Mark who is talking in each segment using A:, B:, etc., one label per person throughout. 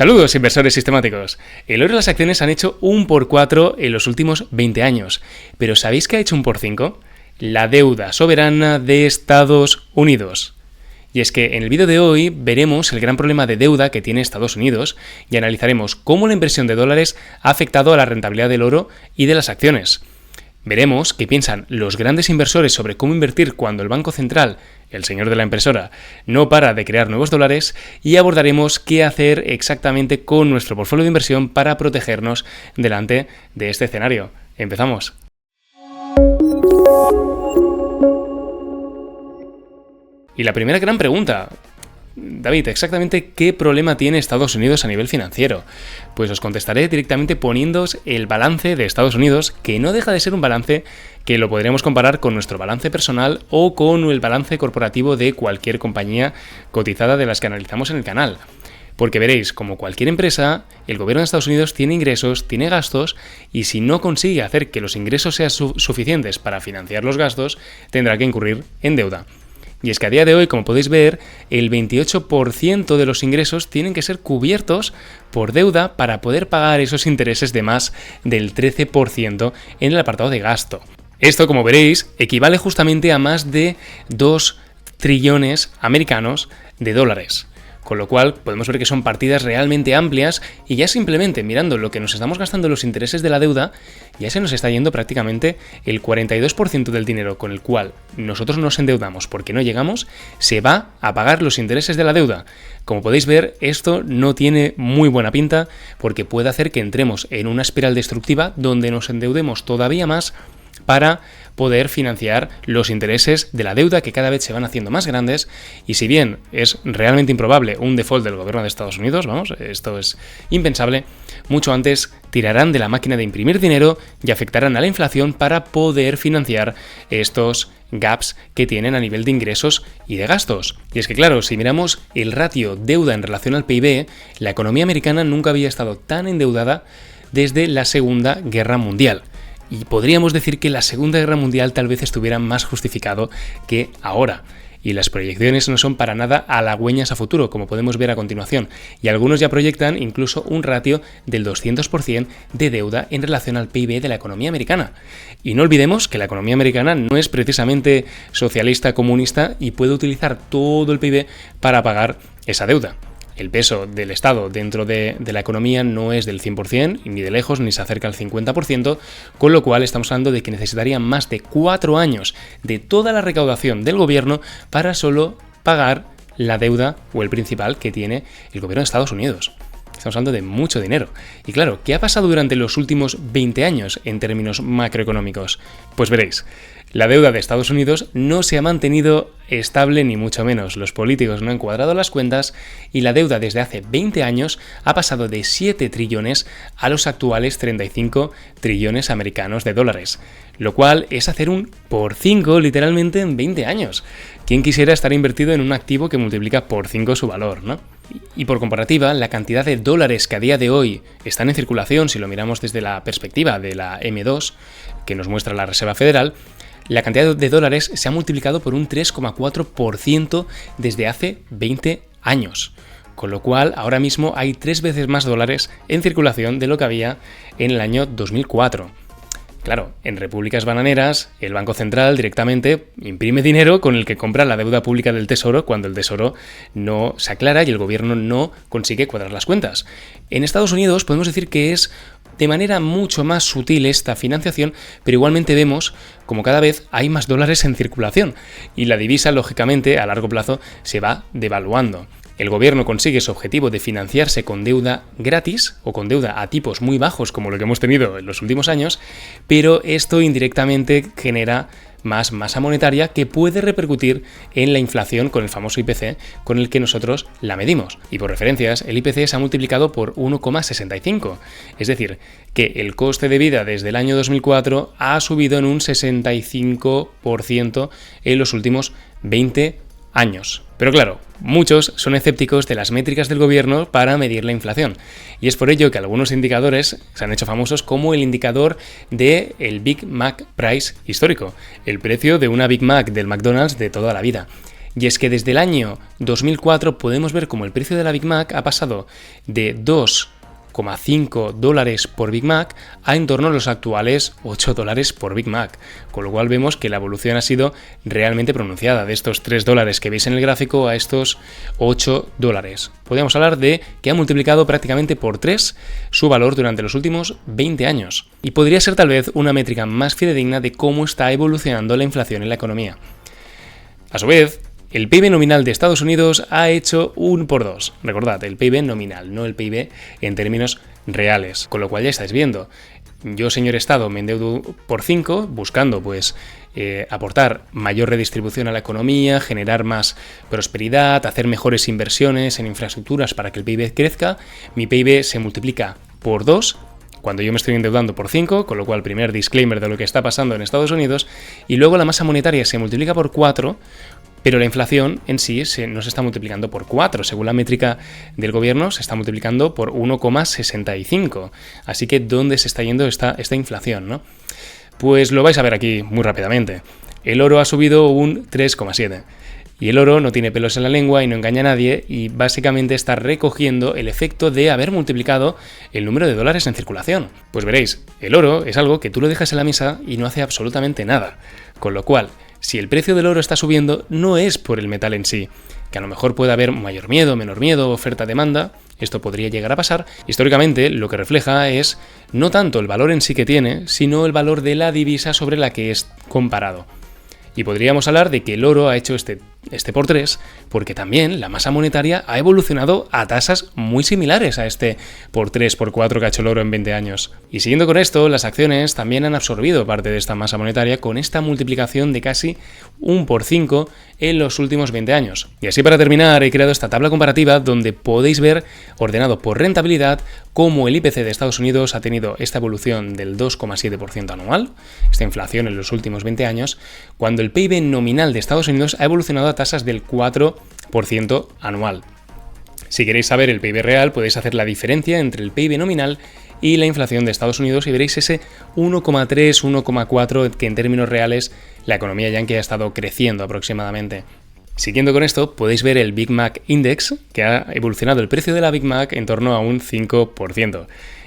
A: Saludos, inversores sistemáticos. El oro y las acciones han hecho 1x4 en los últimos 20 años. ¿Pero sabéis qué ha hecho 1x5? La deuda soberana de Estados Unidos. Y es que en el vídeo de hoy veremos el gran problema de deuda que tiene Estados Unidos y analizaremos cómo la inversión de dólares ha afectado a la rentabilidad del oro y de las acciones. Veremos qué piensan los grandes inversores sobre cómo invertir cuando el Banco Central, el señor de la impresora, no para de crear nuevos dólares, y abordaremos qué hacer exactamente con nuestro portfolio de inversión para protegernos delante de este escenario. ¡Empezamos! Y la primera gran pregunta: David, ¿exactamente qué problema tiene Estados Unidos a nivel financiero? Pues os contestaré directamente poniéndoos el balance de Estados Unidos, que no deja de ser un balance que lo podríamos comparar con nuestro balance personal o con el balance corporativo de cualquier compañía cotizada de las que analizamos en el canal. Porque veréis, como cualquier empresa, el gobierno de Estados Unidos tiene ingresos, tiene gastos, y si no consigue hacer que los ingresos sean suficientes para financiar los gastos, tendrá que incurrir en deuda. Y es que a día de hoy, como podéis ver, el 28% de los ingresos tienen que ser cubiertos por deuda para poder pagar esos intereses de más del 13% en el apartado de gasto. Esto, como veréis, equivale justamente a más de 2 trillones americanos de dólares. Con lo cual podemos ver que son partidas realmente amplias y ya simplemente mirando lo que nos estamos gastando en los intereses de la deuda, ya se nos está yendo prácticamente el 42% del dinero con el cual nosotros nos endeudamos porque no llegamos, se va a pagar los intereses de la deuda. Como podéis ver, esto no tiene muy buena pinta porque puede hacer que entremos en una espiral destructiva donde nos endeudemos todavía más para poder financiar los intereses de la deuda que cada vez se van haciendo más grandes, y si bien es realmente improbable un default del gobierno de Estados Unidos, esto es impensable, mucho antes tirarán de la máquina de imprimir dinero y afectarán a la inflación para poder financiar estos gaps que tienen a nivel de ingresos y de gastos. Y es que claro, si miramos el ratio deuda en relación al PIB, la economía americana nunca había estado tan endeudada desde la Segunda Guerra Mundial. Y podríamos decir que la Segunda Guerra Mundial tal vez estuviera más justificado que ahora. Y las proyecciones no son para nada halagüeñas a futuro, como podemos ver a continuación. Y algunos ya proyectan incluso un ratio del 200% de deuda en relación al PIB de la economía americana. Y no olvidemos que la economía americana no es precisamente socialista comunista y puede utilizar todo el PIB para pagar esa deuda. El peso del Estado dentro de la economía no es del 100%, ni de lejos, ni se acerca al 50%, con lo cual estamos hablando de que necesitarían más de 4 años de toda la recaudación del gobierno para solo pagar la deuda o el principal que tiene el gobierno de Estados Unidos. Estamos hablando de mucho dinero. Y claro, ¿qué ha pasado durante los últimos 20 años en términos macroeconómicos? Pues veréis, la deuda de Estados Unidos no se ha mantenido estable ni mucho menos. Los políticos no han cuadrado las cuentas y la deuda desde hace 20 años ha pasado de 7 trillones a los actuales 35 trillones americanos de dólares. Lo cual es hacer un por 5 literalmente en 20 años. ¿Quién quisiera estar invertido en un activo que multiplica por 5 su valor, no? Y por comparativa, la cantidad de dólares que a día de hoy están en circulación, si lo miramos desde la perspectiva de la M2, que nos muestra la Reserva Federal, la cantidad de dólares se ha multiplicado por un 3,4% desde hace 20 años. Con lo cual, ahora mismo hay 3 veces más dólares en circulación de lo que había en el año 2004. Claro, en repúblicas bananeras, el Banco Central directamente imprime dinero con el que compra la deuda pública del Tesoro cuando el Tesoro no se aclara y el gobierno no consigue cuadrar las cuentas. En Estados Unidos podemos decir que es de manera mucho más sutil esta financiación, pero igualmente vemos como cada vez hay más dólares en circulación y la divisa, lógicamente, a largo plazo se va devaluando. El gobierno consigue su objetivo de financiarse con deuda gratis o con deuda a tipos muy bajos como lo que hemos tenido en los últimos años, pero esto indirectamente genera más masa monetaria que puede repercutir en la inflación con el famoso IPC con el que nosotros la medimos. Y por referencias, el IPC se ha multiplicado por 1,65. Es decir, que el coste de vida desde el año 2004 ha subido en un 65% en los últimos 20 años. Pero claro, muchos son escépticos de las métricas del gobierno para medir la inflación. Y es por ello que algunos indicadores se han hecho famosos como el indicador del Big Mac Price histórico, el precio de una Big Mac del McDonald's de toda la vida. Y es que desde el año 2004 podemos ver como el precio de la Big Mac ha pasado de $2,5 por Big Mac a en torno a los actuales $8 por Big Mac, con lo cual vemos que la evolución ha sido realmente pronunciada, de estos $3 que veis en el gráfico a estos $8. Podríamos hablar de que ha multiplicado prácticamente por 3 su valor durante los últimos 20 años, y podría ser tal vez una métrica más fidedigna de cómo está evolucionando la inflación en la economía. A su vez, el PIB nominal de Estados Unidos ha hecho 1 por 2. Recordad, el PIB nominal, no el PIB en términos reales. Con lo cual ya estáis viendo. Yo, señor Estado, me endeudo por 5, buscando aportar mayor redistribución a la economía, generar más prosperidad, hacer mejores inversiones en infraestructuras para que el PIB crezca. Mi PIB se multiplica por 2 cuando yo me estoy endeudando por 5, con lo cual primer disclaimer de lo que está pasando en Estados Unidos, y luego la masa monetaria se multiplica por 4, pero la inflación en sí no se está multiplicando por 4, según la métrica del gobierno se está multiplicando por 1,65. Así que ¿dónde se está yendo esta inflación, no? Pues lo vais a ver aquí muy rápidamente. El oro ha subido un 3,7. Y el oro no tiene pelos en la lengua y no engaña a nadie, y básicamente está recogiendo el efecto de haber multiplicado el número de dólares en circulación. Pues veréis, el oro es algo que tú lo dejas en la mesa y no hace absolutamente nada. Con lo cual, si el precio del oro está subiendo, no es por el metal en sí, que a lo mejor puede haber mayor miedo, menor miedo, oferta-demanda. Esto podría llegar a pasar. Históricamente, lo que refleja es no tanto el valor en sí que tiene, sino el valor de la divisa sobre la que es comparado. Y podríamos hablar de que el oro ha hecho este por 3, porque también la masa monetaria ha evolucionado a tasas muy similares a este por 3, por 4 que ha hecho el oro en 20 años. Y siguiendo con esto, las acciones también han absorbido parte de esta masa monetaria con esta multiplicación de casi 1 por 5 en los últimos 20 años. Y así, para terminar, he creado esta tabla comparativa donde podéis ver, ordenado por rentabilidad, cómo el IPC de Estados Unidos ha tenido esta evolución del 2,7% anual, esta inflación en los últimos 20 años, cuando el PIB nominal de Estados Unidos ha evolucionado a tasas del 4% anual. Si queréis saber el PIB real, podéis hacer la diferencia entre el PIB nominal y la inflación de Estados Unidos y veréis ese 1,3, 1,4 que en términos reales la economía yankee ha estado creciendo aproximadamente. Siguiendo con esto, podéis ver el Big Mac Index, que ha evolucionado el precio de la Big Mac en torno a un 5%.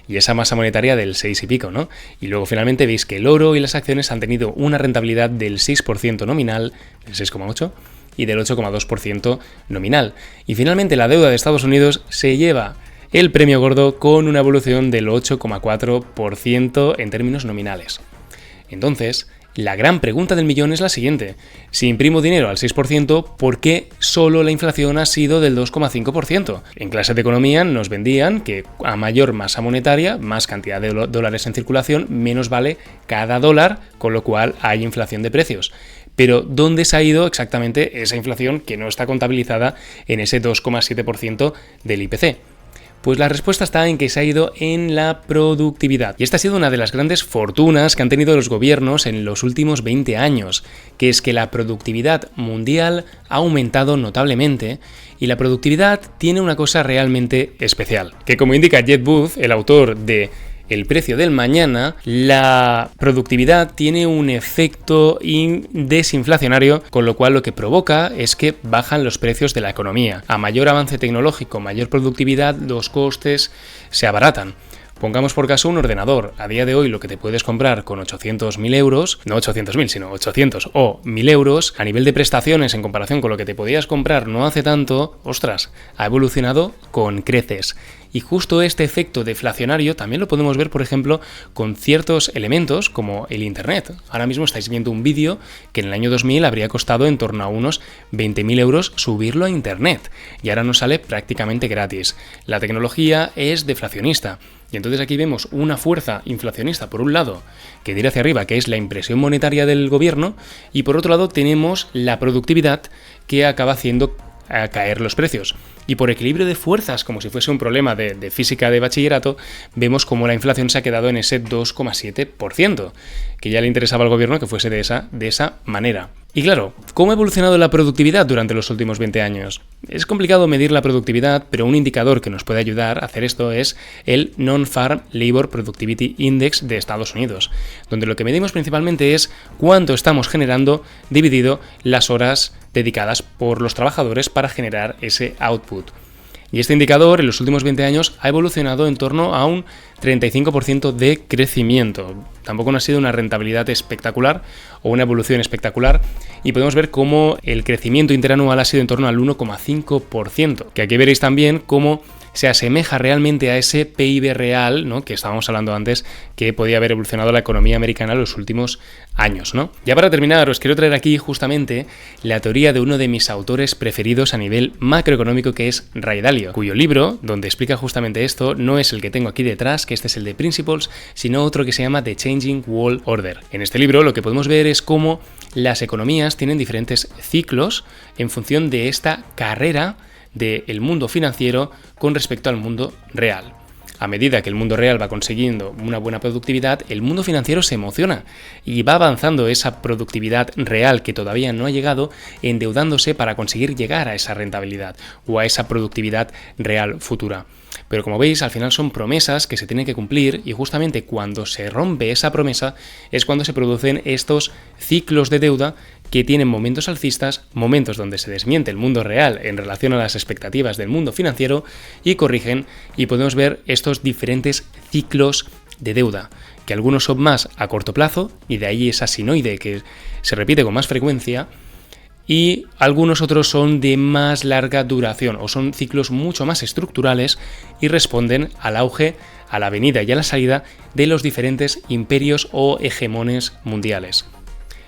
A: Y esa masa monetaria del 6 y pico, ¿no? Y luego finalmente veis que el oro y las acciones han tenido una rentabilidad del 6% nominal, del 6,8%, y del 8,2% nominal. Y finalmente la deuda de Estados Unidos se lleva el premio gordo con una evolución del 8,4% en términos nominales. Entonces, la gran pregunta del millón es la siguiente. Si imprimo dinero al 6%, ¿por qué solo la inflación ha sido del 2,5%? En clase de economía nos vendían que a mayor masa monetaria, más cantidad de dólares en circulación, menos vale cada dólar, con lo cual hay inflación de precios. Pero ¿dónde se ha ido exactamente esa inflación que no está contabilizada en ese 2,7% del IPC? Pues la respuesta está en que se ha ido en la productividad. Y esta ha sido una de las grandes fortunas que han tenido los gobiernos en los últimos 20 años, que es que la productividad mundial ha aumentado notablemente, y la productividad tiene una cosa realmente especial, que como indica Jed Booth, el autor de El precio del mañana, la productividad tiene un efecto desinflacionario, con lo cual lo que provoca es que bajan los precios de la economía. A mayor avance tecnológico, mayor productividad, los costes se abaratan. Pongamos por caso un ordenador. A día de hoy lo que te puedes comprar con 800.000 euros, no 800.000, sino 800 o 1.000 euros, a nivel de prestaciones en comparación con lo que te podías comprar no hace tanto, ostras, ha evolucionado con creces. Y justo este efecto deflacionario también lo podemos ver, por ejemplo, con ciertos elementos como el Internet. Ahora mismo estáis viendo un vídeo que en el año 2000 habría costado en torno a unos 20.000 euros subirlo a Internet, y ahora nos sale prácticamente gratis. La tecnología es deflacionista. Y entonces aquí vemos una fuerza inflacionista, por un lado, que tira hacia arriba, que es la impresión monetaria del gobierno, y por otro lado tenemos la productividad que acaba haciendo caer los precios. Y por equilibrio de fuerzas, como si fuese un problema de física de bachillerato, vemos como la inflación se ha quedado en ese 2,7%, que ya le interesaba al gobierno que fuese de esa manera. Y claro, ¿cómo ha evolucionado la productividad durante los últimos 20 años? Es complicado medir la productividad, pero un indicador que nos puede ayudar a hacer esto es el Non-Farm Labor Productivity Index de Estados Unidos, donde lo que medimos principalmente es cuánto estamos generando dividido las horas dedicadas por los trabajadores para generar ese output. Y este indicador en los últimos 20 años ha evolucionado en torno a un 35% de crecimiento. Tampoco no ha sido una rentabilidad espectacular o una evolución espectacular, y podemos ver cómo el crecimiento interanual ha sido en torno al 1,5%, que aquí veréis también cómo se asemeja realmente a ese PIB real, ¿no?, que estábamos hablando antes, que podía haber evolucionado la economía americana en los últimos años, ¿no? Ya para terminar, os quiero traer aquí justamente la teoría de uno de mis autores preferidos a nivel macroeconómico, que es Ray Dalio, cuyo libro, donde explica justamente esto, no es el que tengo aquí detrás, que este es el de Principles, sino otro que se llama The Changing World Order. En este libro lo que podemos ver es cómo las economías tienen diferentes ciclos en función de esta carrera del mundo financiero con respecto al mundo real. A medida que el mundo real va consiguiendo una buena productividad, el mundo financiero se emociona y va avanzando esa productividad real que todavía no ha llegado, endeudándose para conseguir llegar a esa rentabilidad o a esa productividad real futura. Pero como veis, al final son promesas que se tienen que cumplir, y justamente cuando se rompe esa promesa es cuando se producen estos ciclos de deuda que tienen momentos alcistas, momentos donde se desmiente el mundo real en relación a las expectativas del mundo financiero y corrigen, y podemos ver estos diferentes ciclos de deuda, que algunos son más a corto plazo, y de ahí esa sinoide que se repite con más frecuencia, y algunos otros son de más larga duración o son ciclos mucho más estructurales y responden al auge, a la venida y a la salida de los diferentes imperios o hegemones mundiales.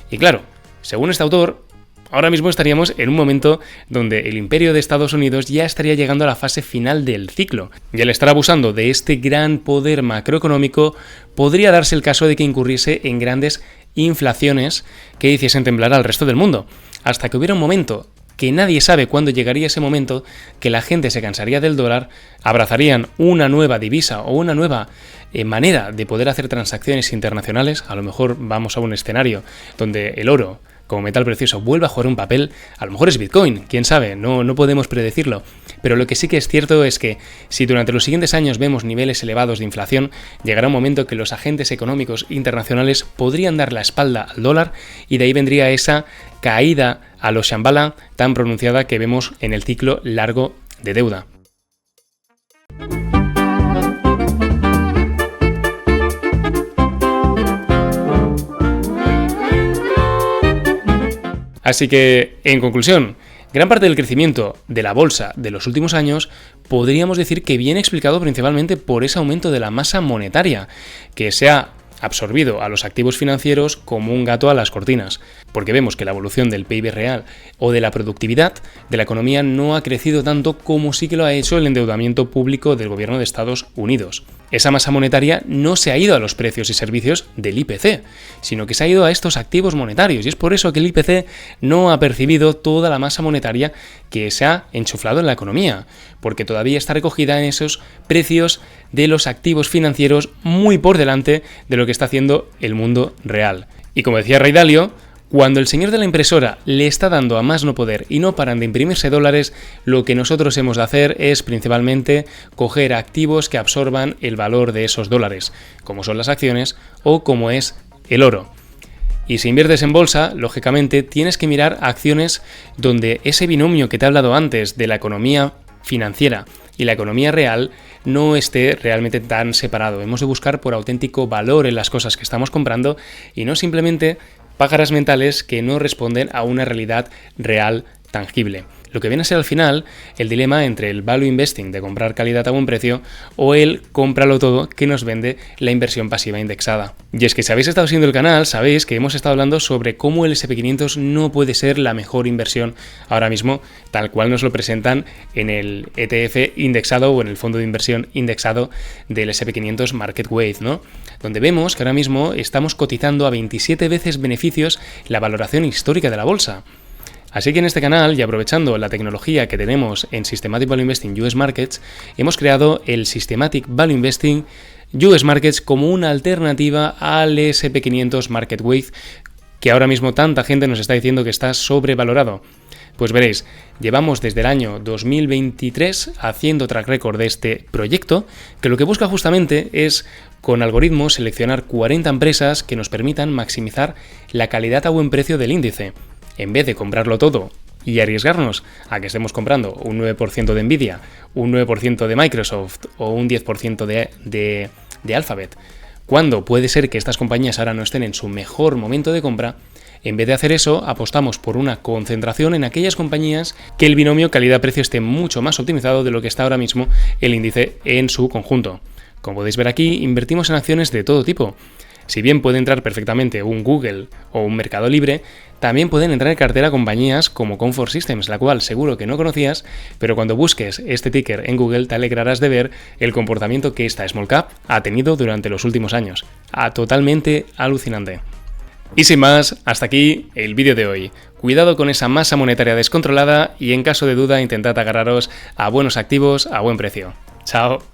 A: Y claro, según este autor, ahora mismo estaríamos en un momento donde el imperio de Estados Unidos ya estaría llegando a la fase final del ciclo, y al estar abusando de este gran poder macroeconómico podría darse el caso de que incurriese en grandes inflaciones que hiciesen temblar al resto del mundo, hasta que hubiera un momento que nadie sabe cuándo llegaría ese momento, que la gente se cansaría del dólar, abrazarían una nueva divisa o una nueva manera de poder hacer transacciones internacionales. A lo mejor vamos a un escenario donde el oro como metal precioso vuelva a jugar un papel, a lo mejor es Bitcoin, quién sabe, no podemos predecirlo, pero lo que sí que es cierto es que si durante los siguientes años vemos niveles elevados de inflación, llegará un momento que los agentes económicos internacionales podrían dar la espalda al dólar, y de ahí vendría esa caída a los Shambhala tan pronunciada que vemos en el ciclo largo de deuda. Así que, en conclusión, gran parte del crecimiento de la bolsa de los últimos años podríamos decir que viene explicado principalmente por ese aumento de la masa monetaria, que se ha absorbido a los activos financieros como un gato a las cortinas, porque vemos que la evolución del PIB real o de la productividad de la economía no ha crecido tanto como sí que lo ha hecho el endeudamiento público del gobierno de Estados Unidos. Esa masa monetaria no se ha ido a los precios y servicios del IPC, sino que se ha ido a estos activos monetarios, y es por eso que el IPC no ha percibido toda la masa monetaria que se ha enchuflado en la economía, porque todavía está recogida en esos precios de los activos financieros muy por delante de lo que está haciendo el mundo real. Y como decía Ray Dalio, cuando el señor de la impresora le está dando a más no poder y no paran de imprimirse dólares, lo que nosotros hemos de hacer es principalmente coger activos que absorban el valor de esos dólares, como son las acciones o como es el oro. Y si inviertes en bolsa, lógicamente tienes que mirar acciones donde ese binomio que te he hablado antes de la economía financiera y la economía real no esté realmente tan separado. Hemos de buscar por auténtico valor en las cosas que estamos comprando y no simplemente pájaras mentales que no responden a una realidad real tangible. Lo que viene a ser al final el dilema entre el value investing de comprar calidad a buen precio o el cómpralo todo que nos vende la inversión pasiva indexada. Y es que si habéis estado siguiendo el canal, sabéis que hemos estado hablando sobre cómo el SP500 no puede ser la mejor inversión ahora mismo, tal cual nos lo presentan en el ETF indexado o en el fondo de inversión indexado del SP500 Market Weight, ¿no? Donde vemos que ahora mismo estamos cotizando a 27 veces beneficios la valoración histórica de la bolsa. Así que en este canal, y aprovechando la tecnología que tenemos en Systematic Value Investing US Markets, hemos creado el Systematic Value Investing US Markets como una alternativa al SP500 Market Weight, que ahora mismo tanta gente nos está diciendo que está sobrevalorado. Pues veréis, llevamos desde el año 2023 haciendo track record de este proyecto, que lo que busca justamente es, con algoritmos, seleccionar 40 empresas que nos permitan maximizar la calidad a buen precio del índice. En vez de comprarlo todo y arriesgarnos a que estemos comprando un 9% de Nvidia, un 9% de Microsoft o un 10% de Alphabet, cuando puede ser que estas compañías ahora no estén en su mejor momento de compra, en vez de hacer eso, apostamos por una concentración en aquellas compañías que el binomio calidad-precio esté mucho más optimizado de lo que está ahora mismo el índice en su conjunto. Como podéis ver aquí, invertimos en acciones de todo tipo. Si bien puede entrar perfectamente un Google o un Mercado Libre, también pueden entrar en cartera compañías como Comfort Systems, la cual seguro que no conocías, pero cuando busques este ticker en Google te alegrarás de ver el comportamiento que esta small cap ha tenido durante los últimos años. Totalmente alucinante. Y sin más, hasta aquí el vídeo de hoy. Cuidado con esa masa monetaria descontrolada y en caso de duda intentad agarraros a buenos activos a buen precio. ¡Chao!